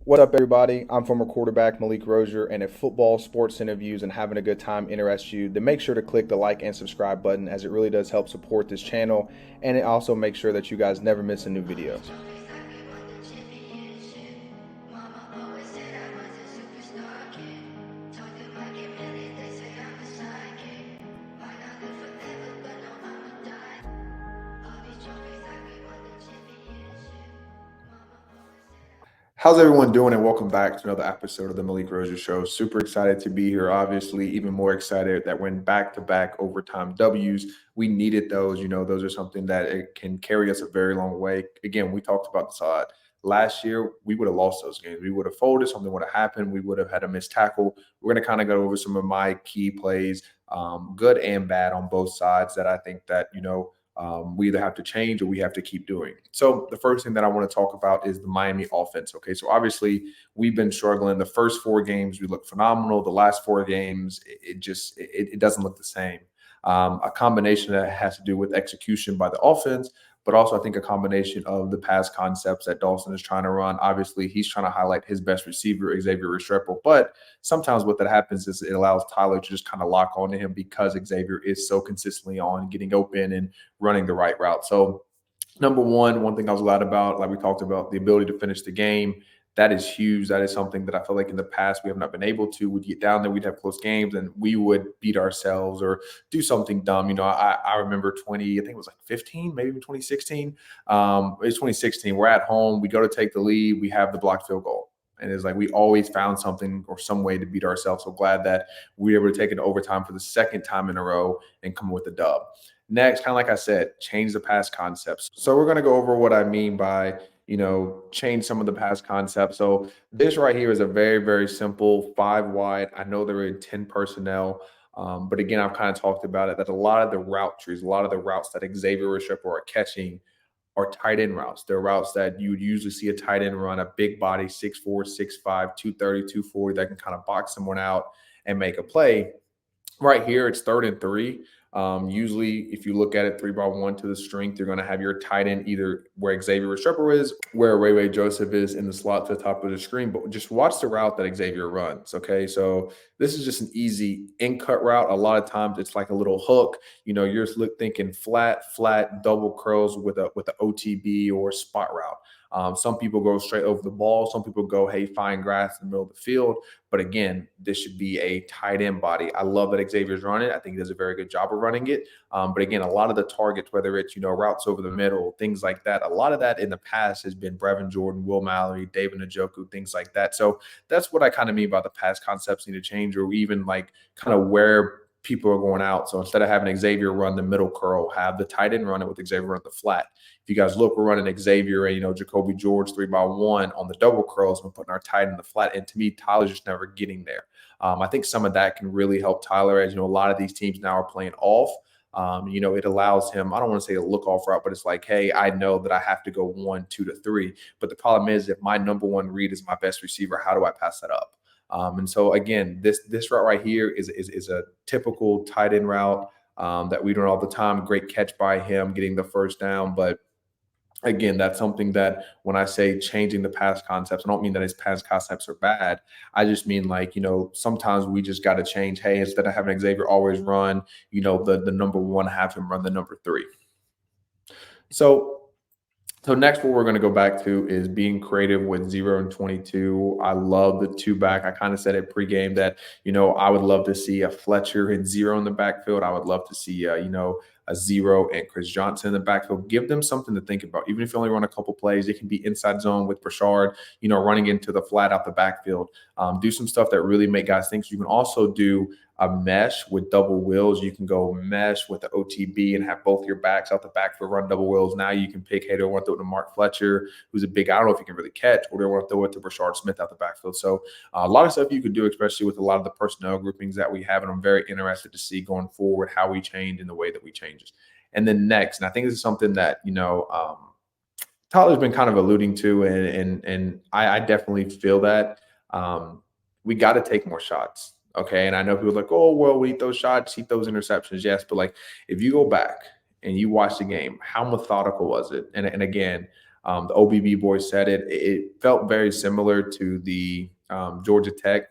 What up, everybody? I'm former quarterback Malik, and if football, sports interviews, and having a good time interests you, then make sure to click the like and subscribe button as it really does help support this channel, and it also makes sure that you guys never miss a new video. How's everyone doing? And welcome back to another episode of the Malik Show. Super excited to be here. Obviously, even more excited that when back-to-back overtime W's, we needed those. Those are something that it can carry us a very long way. Again, we talked about this a lot. Last year, we would have lost those games. We would have folded. Something would have happened. We would have had a missed tackle. We're going to kind of go over some of my key plays, good and bad on both sides that I think that, we either have to change or we have to keep doing. So the first thing that I want to talk about is the Miami offense. Okay, so obviously we've been struggling. The first four games we look phenomenal. The last four games it doesn't look the same. A combination that has to do with execution by the offense, but also I think a combination of the pass concepts that Dawson is trying to run. Obviously, he's trying to highlight his best receiver, Xavier Restrepo, but sometimes what that happens is it allows Tyler to just kind of lock onto him because Xavier is so consistently on getting open and running the right route. So number one thing I was glad about, like we talked about, the ability to finish the game. That is huge. That is something that I feel like in the past we have not been able to. We'd get down there, we'd have close games, and we would beat ourselves or do something dumb. I remember 20, I think it was like 15, maybe even 2016. It's 2016. We're at home. We go to take the lead. We have the blocked field goal. And it's like we always found something or some way to beat ourselves. So glad that we were able to take it to overtime for the second time in a row and come with a dub. Next, kind of like I said, change the pass concepts. So we're going to go over what I mean by, change some of the pass concepts. So this right here is a very, very simple 5 wide. I know they're in 10 personnel. But again, I've kind of talked about it that a lot of the route trees, a lot of the routes that Xavier Restrepo are catching are tight end routes. They're routes that you would usually see a tight end run, a big body, 6'4, 6'5, 230, 240 that can kind of box someone out and make a play. Right here, it's 3rd and 3. Usually, if you look at it 3-by-1 to the strength, you're going to have your tight end either where Xavier Restrepo is, where Ray Joseph is in the slot to the top of the screen. But just watch the route that Xavier runs. Okay, so this is just an easy in cut route. A lot of times, it's like a little hook. You're thinking flat, double curls with a OTB or spot route. Some people go straight over the ball. Some people go, hey, find grass in the middle of the field. But again, this should be a tight end body. I love that Xavier's running it. I think he does a very good job of running it. But again, a lot of the targets, whether it's, routes over the middle, things like that, a lot of that in the past has been Brevin Jordan, Will Mallory, David Njoku, things like that. So that's what I kind of mean by the pass concepts need to change, or even like kind of where people are going out. So instead of having Xavier run the middle curl, have the tight end run it with Xavier run the flat. If you guys look, we're running Xavier and, Jacoby George 3-by-1 on the double curls and putting our tight end in the flat. And to me, Tyler's just never getting there. I think some of that can really help Tyler, as a lot of these teams now are playing off. It allows him, I don't want to say a look off route, but it's like, hey, I know that I have to go 1, 2 to 3. But the problem is, if my number one read is my best receiver, how do I pass that up? And so again, this route right here is a typical tight end route that we run all the time. Great catch by him, getting the first down. But again, that's something that when I say changing the pass concepts, I don't mean that his pass concepts are bad. I just mean like, sometimes we just got to change. Hey, instead of having Xavier always run, the number one, have him run the number 3. So next, what we're going to go back to is being creative with 0 and 22. I love the 2-back. I kind of said it pregame that, I would love to see a Fletcher and 0 in the backfield. I would love to see, a 0 and Chris Johnson in the backfield. Give them something to think about. Even if you only run a couple plays, it can be inside zone with Brashard, running into the flat out the backfield. Do some stuff that really make guys think. So you can also do a mesh with double wheels. You can go mesh with the OTB and have both your backs out the backfield, run double wheels. Now you can pick, hey, do I want to throw it to Mark Fletcher, who's a big, I don't know if he can really catch, or do I want to throw it to Brashard Smith out the backfield? So a lot of stuff you could do, especially with a lot of the personnel groupings that we have. And I'm very interested to see going forward how we change in the way that we change. And then next, and I think this is something that, Tyler's been kind of alluding to, and I definitely feel that we got to take more shots. Okay. And I know people are like, oh, well, we eat those shots, eat those interceptions. Yes. But like, if you go back and you watch the game, how methodical was it? And again, The OBB boy said it. It felt very similar to the Georgia Tech.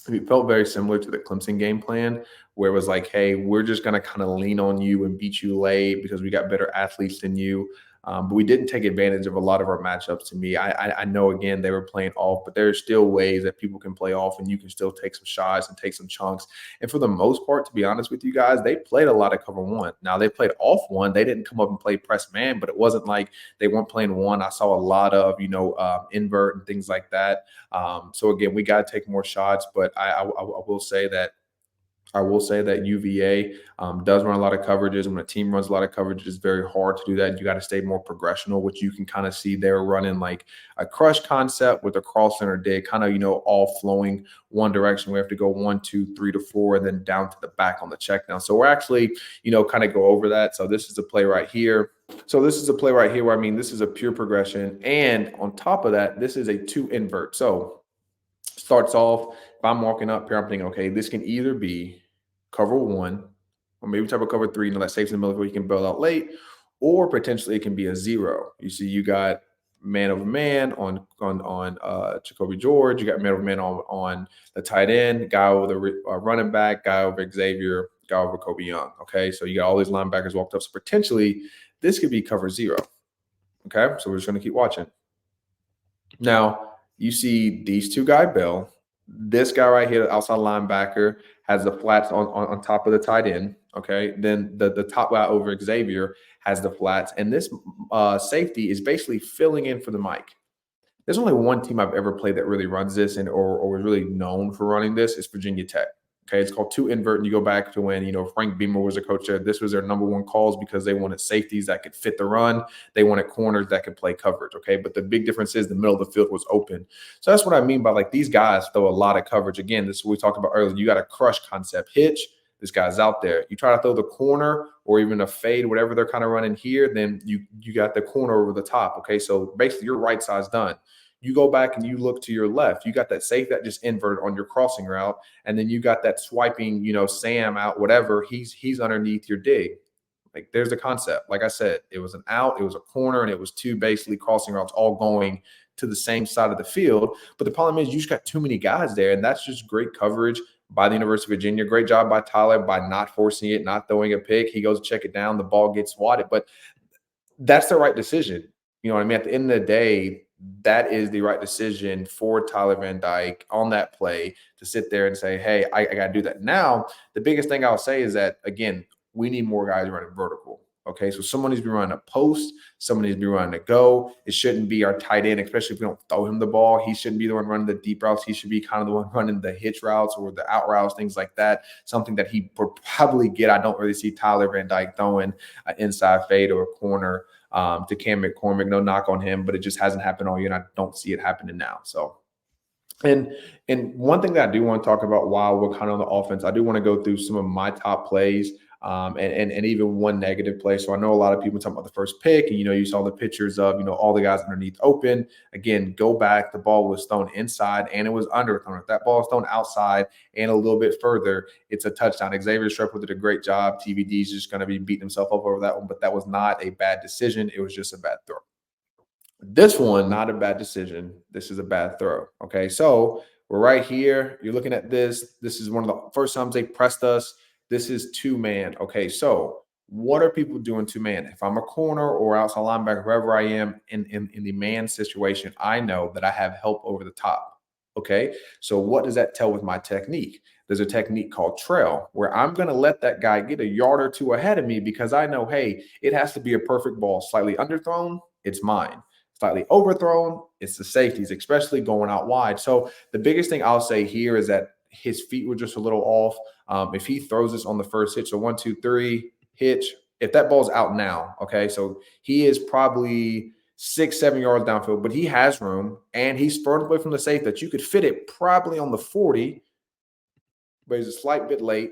It felt very similar to the Clemson game plan, where it was like, hey, we're just going to kind of lean on you and beat you late because we got better athletes than you. But we didn't take advantage of a lot of our matchups. To me, I know again they were playing off, but there's still ways that people can play off, and you can still take some shots and take some chunks. And for the most part, to be honest with you guys, they played a lot of cover one. Now they played off one. They didn't come up and play press man, but it wasn't like they weren't playing one. I saw a lot of invert and things like that. So again, we got to take more shots, but I will say that UVA does run a lot of coverages. When a team runs a lot of coverage, it's very hard to do that. You got to stay more progressional, which you can kind of see they're running like a crush concept with a cross center dig, kind of, all flowing one direction. We have to go 1, 2, 3 to 4, and then down to the back on the check down. So we're actually, kind of go over that. So this is a play right here. Where, this is a pure progression. And on top of that, this is a 2 invert. So starts off, if I'm walking up here, I'm thinking, okay, this can either be cover 1 or maybe type of cover 3, that safe's in the middle where you can bail out late, or potentially it can be a 0. You see, you got man over man on Jacoby George. You got man over man on the tight end, guy over the running back, guy over Xavier, guy over Kobe Young. Okay, so you got all these linebackers walked up. So potentially this could be cover 0. Okay, so we're just going to keep watching. Now, you see these two guy bail. This guy right here, outside linebacker, has the flats on top of the tight end. Okay. Then the top guy over Xavier has the flats. And this safety is basically filling in for the Mike. There's only one team I've ever played that really runs this or was really known for running this. It's Virginia Tech. Okay, it's called 2 invert, and you go back to when, Frank Beamer was a coach there. This was their number one calls because they wanted safeties that could fit the run. They wanted corners that could play coverage, okay? But the big difference is the middle of the field was open. So that's what I mean by, like, these guys throw a lot of coverage. Again, this is what we talked about earlier. You got a crush concept. Hitch, this guy's out there. You try to throw the corner or even a fade, whatever they're kind of running here, then you got the corner over the top, okay? So basically your right side's done. You go back and you look to your left. You got that safe that just inverted on your crossing route, and then you got that swiping, Sam out, whatever. He's underneath your dig. Like, there's the concept. Like I said, it was an out, it was a corner, and it was 2 basically crossing routes all going to the same side of the field. But the problem is you just got too many guys there, and that's just great coverage by the University of Virginia. Great job by Tyler by not forcing it, not throwing a pick. He goes to check it down. The ball gets swatted. But that's the right decision. You know what I mean? At the end of the day, that is the right decision for Tyler Van Dyke on that play to sit there and say, hey, I got to do that. Now, the biggest thing I'll say is that, again, we need more guys running vertical. Okay, so someone needs to be running a post, someone needs to be running a go. It shouldn't be our tight end, especially if we don't throw him the ball. He shouldn't be the one running the deep routes. He should be kind of the one running the hitch routes or the out routes, things like that. Something that he would probably get. I don't really see Tyler Van Dyke throwing an inside fade or a corner to Cam McCormick. No knock on him, but it just hasn't happened all year, and I don't see it happening now. So, and one thing that I do want to talk about while we're kind of on the offense, I do want to go through some of my top plays and even one negative play. So I know a lot of people talking about the first pick, and you saw the pictures of all the guys underneath open. Again, go back. The ball was thrown inside and it was underthrown. If that ball is thrown outside and a little bit further, it's a touchdown. Xavier Sharp did a great job. TVD's just going to be beating himself up over that one, but that was not a bad decision. It was just a bad throw. This one, not a bad decision. This is a bad throw. Okay, so we're right here. You're looking at this. This is one of the first times they pressed us. This is 2-man. Okay, so what are people doing 2-man? If I'm a corner or outside linebacker, wherever I am in the man situation, I know that I have help over the top. Okay, so what does that tell with my technique? There's a technique called trail where I'm going to let that guy get a yard or two ahead of me because I know, hey, it has to be a perfect ball. Slightly underthrown, it's mine. Slightly overthrown, it's the safeties, especially going out wide. So the biggest thing I'll say here is that his feet were just a little off. If he throws this on the first hitch, so 1, 2, 3, hitch, if that ball's out now, okay, so he is probably 6, 7 yards downfield, but he has room, and he's further away from the safe that you could fit it probably on the 40, but he's a slight bit late.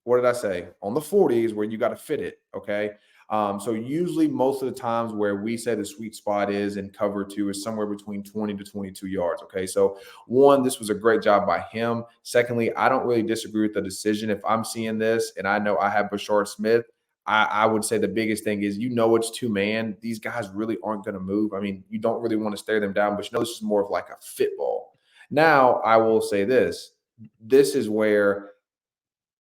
What did I say? On the 40 is where you got to fit it, okay? So usually most of the times where we say the sweet spot is in cover 2 is somewhere between 20 to 22 yards, okay? So one, this was a great job by him. Secondly, I don't really disagree with the decision. If I'm seeing this and I know I have Bashard Smith, I would say the biggest thing is it's two man. These guys really aren't going to move. I mean, you don't really want to stare them down, but this is more of like a fit ball. Now, I will say this. This is where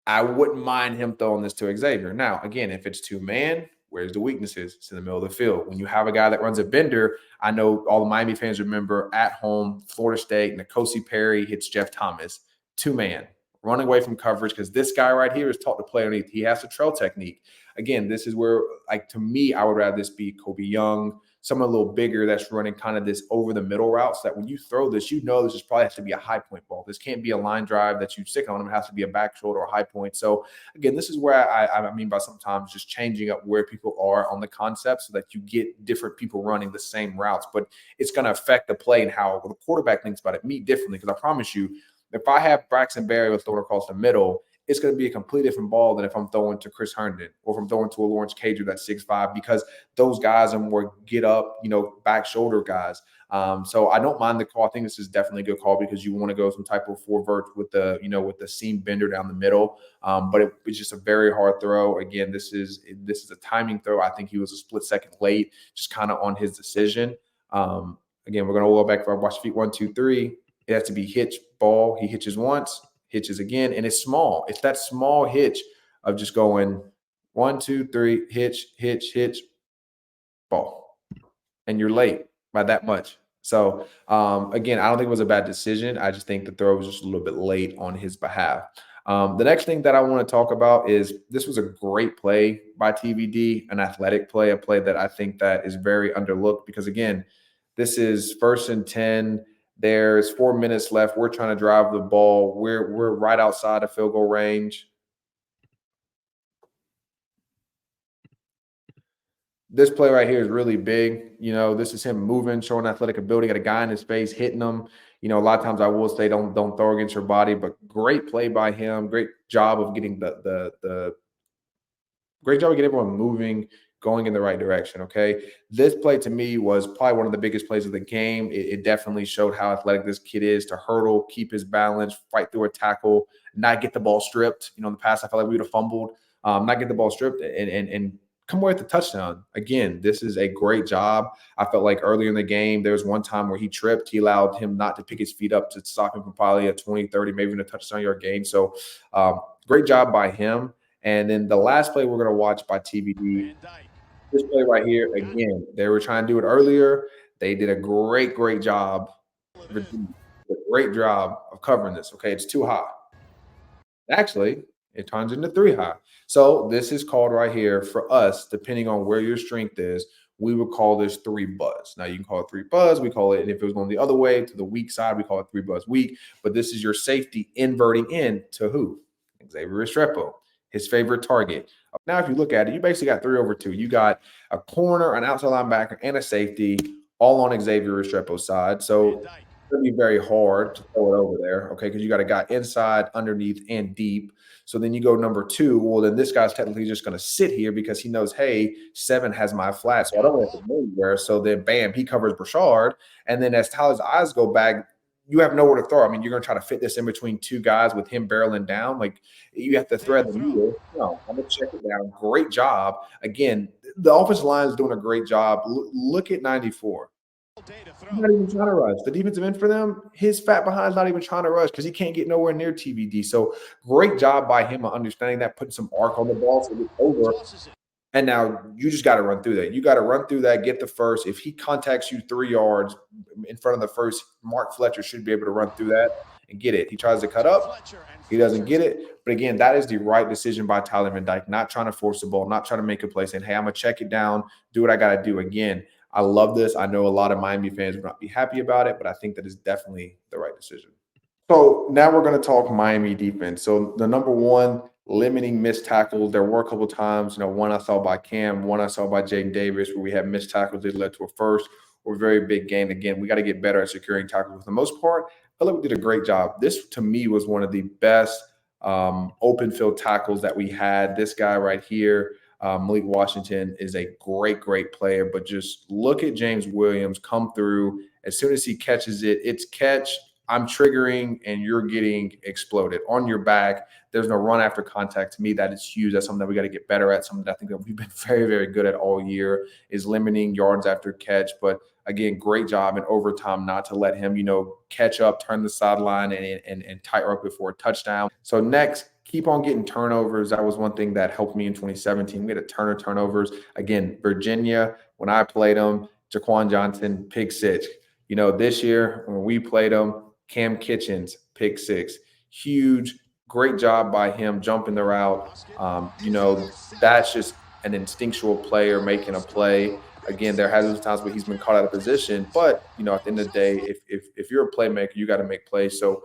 I wouldn't mind him throwing this to Xavier. Now, again, if it's two man, where's the weaknesses? It's in the middle of the field. When you have a guy that runs a bender, I know all the Miami fans remember at home, Florida State, N'Kosi Perry hits Jeff Thomas, two man, running away from coverage because this guy right here is taught to play underneath. He has the trail technique. Again, this is where, like, to me, I would rather this be Kobe Young, someone a little bigger that's running kind of this over the middle route so that when you throw this, this is probably has to be a high point ball. This can't be a line drive that you stick on him. It has to be a back shoulder or high point. So again, this is where I mean by sometimes just changing up where people are on the concept so that you get different people running the same routes, but it's going to affect the play and how the quarterback thinks about it. Me differently, because I promise you, if I have Braxton Berrios throwing across the middle, it's going to be a completely different ball than if I'm throwing to Chris Herndon or if I'm throwing to a Lawrence Cager that's 6'5", because those guys are more get up, back shoulder guys. So I don't mind the call. I think this is definitely a good call because you want to go some type of four vert with with the seam bender down the middle. But it's just a very hard throw. Again, this is a timing throw. I think he was a split second late, just kind of on his decision. Again, we're going to roll back for our watch feet 1, 2, 3. It has to be hitch ball. He hitches once, hitches again, and it's small. It's that small hitch of just going 1, 2, 3, hitch, hitch, hitch, ball, and you're late by that much. So again, I don't think it was a bad decision. I just think the throw was just a little bit late on his behalf. The next thing that I want to talk about is this was a great play by TVD, an athletic play, a play that I think that is very underlooked because again, this is 1st and 10. There's 4 minutes left. We're trying to drive the ball. We're right outside of field goal range. This play right here is really big. This is him moving, showing athletic ability. Got a guy in his face, hitting him. A lot of times I will say don't throw against your body, but great play by him. Great job of getting the great job of getting everyone moving, going in the right direction. Okay. This play to me was probably one of the biggest plays of the game. It definitely showed how athletic this kid is to hurdle, keep his balance, fight through a tackle, not get the ball stripped. In the past, I felt like we would have fumbled, not get the ball stripped and come away with the touchdown. Again, this is a great job. I felt like earlier in the game, there was one time where he tripped. He allowed him not to pick his feet up to stop him from probably a 20, 30, maybe even a touchdown yard gain. So great job by him. And then the last play we're going to watch by TVD, this play right here, again, they were trying to do it earlier. They did a great job. A great job of covering this. Okay, it's too high. Actually, it turns into 3 high. So this is called right here for us, depending on where your strength is, we would call this 3 buzz. Now you can call it 3 buzz. We call it, and if it was going the other way to the weak side, we call it 3 buzz weak. But this is your safety inverting in to who? Xavier Restrepo, his favorite target. Now, if you look at it, you basically got 3 over 2. You got a corner, an outside linebacker, and a safety all on Xavier Restrepo's side. So it's going to be very hard to throw it over there, okay, because you got a guy inside, underneath, and deep. So then you go number 2. Well, then this guy's technically just going to sit here because he knows, hey, 7 has my flat, so I don't have to move there. So then, bam, he covers Brashard. And then as Tyler's eyes go back, you have nowhere to throw. I mean, you're going to try to fit this in between 2 guys with him barreling down. Like, you have to thread the needle. No, I'm going to check it down. Great job. Again, the offensive line is doing a great job. Look at 94. He's not even trying to rush. The defensive end for them, his fat behind is not even trying to rush because he can't get nowhere near TVD. So great job by him on understanding that, putting some arc on the ball so it's over. And now you just got to run through that. You got to run through that, get the first. If he contacts you 3 yards in front of the first, Mark Fletcher should be able to run through that and get it. He tries to cut up. He doesn't get it. But again, that is the right decision by Tyler Van Dyke, not trying to force the ball, not trying to make a play, saying, hey, I'm going to check it down, do what I got to do. Again, I love this. I know a lot of Miami fans would not be happy about it, but I think that is definitely the right decision. So now we're going to talk Miami defense. So the number one, limiting missed tackles. There were a couple of times, one I saw by Cam, one I saw by Jaden Davis, where we had missed tackles that led to a first or very big gain. Again, we got to get better at securing tackles. For the most part, I feel like we did a great job. This, to me, was one of the best open field tackles that we had. This guy right here, Malik Washington, is a great player. But just look at James Williams come through. As soon as he catches it, it's catch, I'm triggering and you're getting exploded on your back. There's no run after contact. To me, that is huge. That's something that we got to get better at. Something that I think that we've been very, very good at all year is limiting yards after catch. But again, great job in overtime not to let him, catch up, turn the sideline, and tighten up before a touchdown. So next, keep on getting turnovers. That was one thing that helped me in 2017. We had a ton of turnovers. Again, Virginia, when I played them, Jaquan Johnson, pick six. This year when we played them, Cam Kitchens, pick six. Huge, great job by him jumping the route. That's just an instinctual player making a play. Again, there has been times where he's been caught out of position, but at the end of the day, if you're a playmaker, you got to make plays. So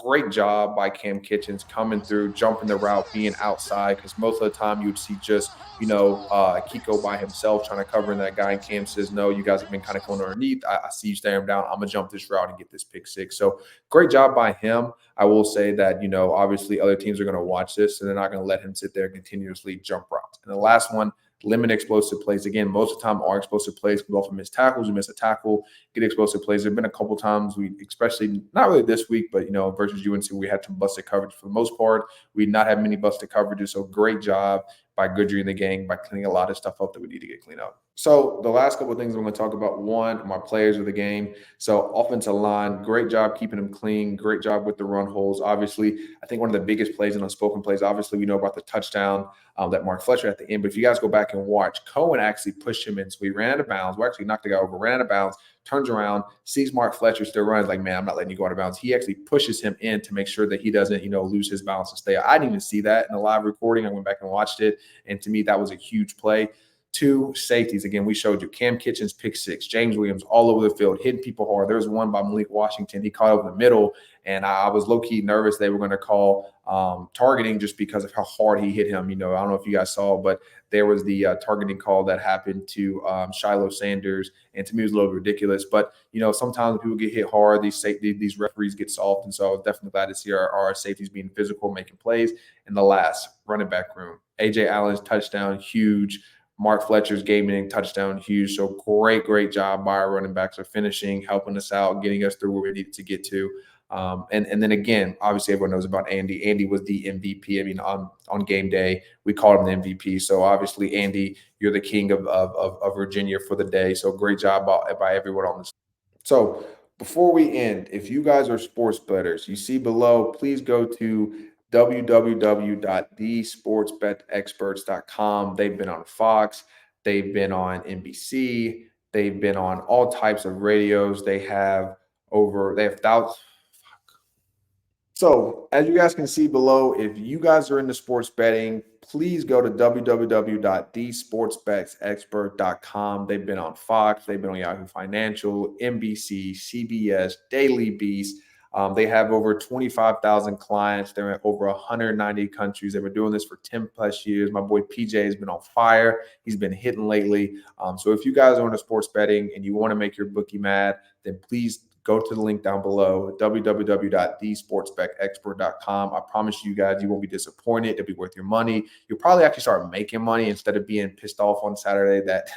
great job by Cam Kitchens coming through, jumping the route, being outside, because most of the time you'd see just Kiko by himself trying to cover in that guy, and Cam says, no, you guys have been kind of going underneath. I see you staring down. I'm going to jump this route and get this pick six. So great job by him. I will say that, obviously other teams are going to watch this and they're not going to let him sit there and continuously jump routes. And the last one, limit explosive plays. Again, most of the time our explosive plays go off of missed tackles. We miss a tackle, get explosive plays. There have been a couple times especially not really this week, but versus UNC, we had some busted coverage for the most part. We did not have many busted coverages. So great job by Goodry and the gang by cleaning a lot of stuff up that we need to get cleaned up. So the last couple of things I'm going to talk about, one, my players of the game. So offensive line, great job keeping them clean, great job with the run holes. Obviously, I think one of the biggest plays and unspoken plays, obviously we know about the touchdown that Mark Fletcher at the end. But if you guys go back and watch, Cohen actually pushed him in. So he ran out of bounds. We actually knocked the guy over, ran out of bounds, turns around, sees Mark Fletcher still running, like, man, I'm not letting you go out of bounds. He actually pushes him in to make sure that he doesn't, lose his balance and stay. I didn't even see that in the live recording. I went back and watched it. And to me, that was a huge play. Two safeties. Again, we showed you Cam Kitchens, pick six, James Williams all over the field, hitting people hard. There was one by Malik Washington. He caught over the middle, and I was low-key nervous they were going to call targeting just because of how hard he hit him. I don't know if you guys saw, but there was the targeting call that happened to Shiloh Sanders, and to me it was a little ridiculous. But, sometimes people get hit hard. These referees get soft, and so I was definitely glad to see our safeties being physical, making plays. And the last, running back room. A.J. Allen's touchdown, huge. Mark Fletcher's game-winning touchdown, huge. So great job by our running backs for finishing, helping us out, getting us through where we needed to get to. And then again, obviously everyone knows about Andy. Andy was the MVP. I mean, on game day, we called him the MVP. So obviously, Andy, you're the king of Virginia for the day. So great job by everyone on this. So before we end, if you guys are sports bettors, you see below, please go to www.thesportsbetexperts.com. They've been on Fox. They've been on NBC. They've been on all types of radios. They have thousands. So as you guys can see below, if you guys are into sports betting, please go to www.thesportsbetexpert.com. They've been on Fox. They've been on Yahoo Financial, NBC, CBS, Daily Beast. They have over 25,000 clients. They're in over 190 countries. They've been doing this for 10 plus years. My boy PJ has been on fire. He's been hitting lately. So if you guys are into sports betting and you want to make your bookie mad, then please go to the link down below, www.thesportsbetexpert.com. I promise you guys, you won't be disappointed. It'll be worth your money. You'll probably actually start making money instead of being pissed off on Saturday that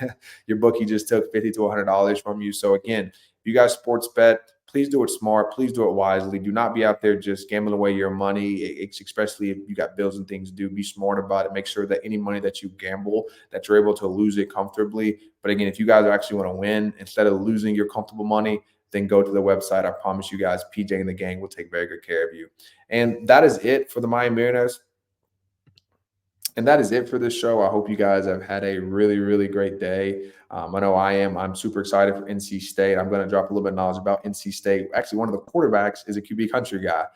your bookie just took $50 to $100 from you. So again, if you guys sports bet, please do it smart. Please do it wisely. Do not be out there just gambling away your money. It's especially if you got bills and things to do. Be smart about it. Make sure that any money that you gamble, that you're able to lose it comfortably. But again, if you guys actually want to win, instead of losing your comfortable money, then go to the website. I promise you guys, PJ and the gang will take very good care of you. And that is it for the Miami Mariners. And that is it for this show. I hope you guys have had a really great day. I know I am. I'm super excited for NC State. I'm going to drop a little bit of knowledge about NC State. Actually, one of the quarterbacks is a QB country guy.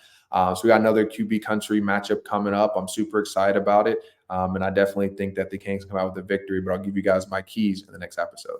So we got another QB country matchup coming up. I'm super excited about it. And I definitely think that the Kings come out with a victory, but I'll give you guys my keys in the next episode.